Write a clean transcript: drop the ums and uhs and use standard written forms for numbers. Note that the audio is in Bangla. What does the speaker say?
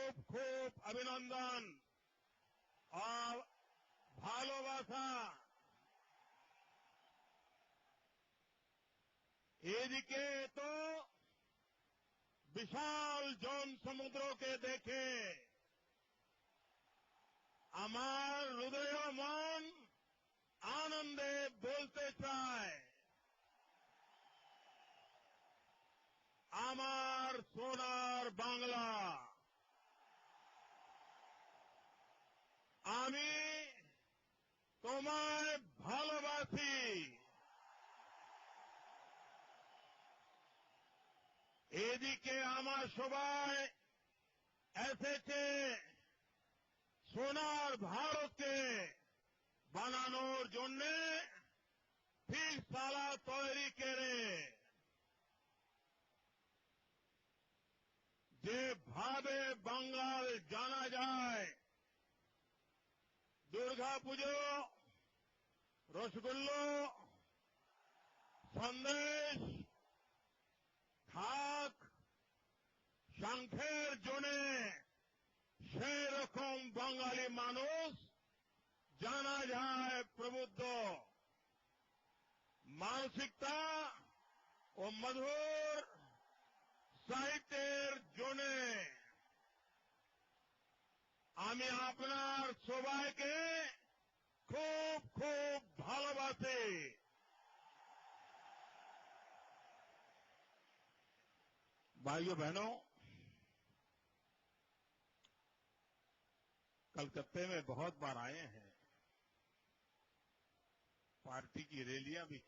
খুব খুব অভিনন্দন আর ভালোবাসা। এদিকে তো বিশাল জন সমুদ্রকে দেখে আমার হৃদয় মন আনন্দে বলতে চায়, আমার সোনার বাংলা। আমি তোমায় ভালোবাসি। এদিকে আমার সবাই এসেছে সোনার ভারতকে বানানোর জন্য ফিরসালা তৈরি করে, যেভাবে বাঙাল জানা যায় দুর্গা পুজো, রসগোল্লা, সন্দেশ, ঢাক, শঙ্খের জন্যে সেই রকম বাঙালি মানুষ জানা যায় প্রবুদ্ধ মানসিকতা ও মধুর সাহিত্যের জন্যে। আমি আপনার সবাইকে খুব খুব ভালোবাসি। भाइयों बहनों, कलकत्ते में बहुत बार आए हैं, पार्टी की रैलियां भी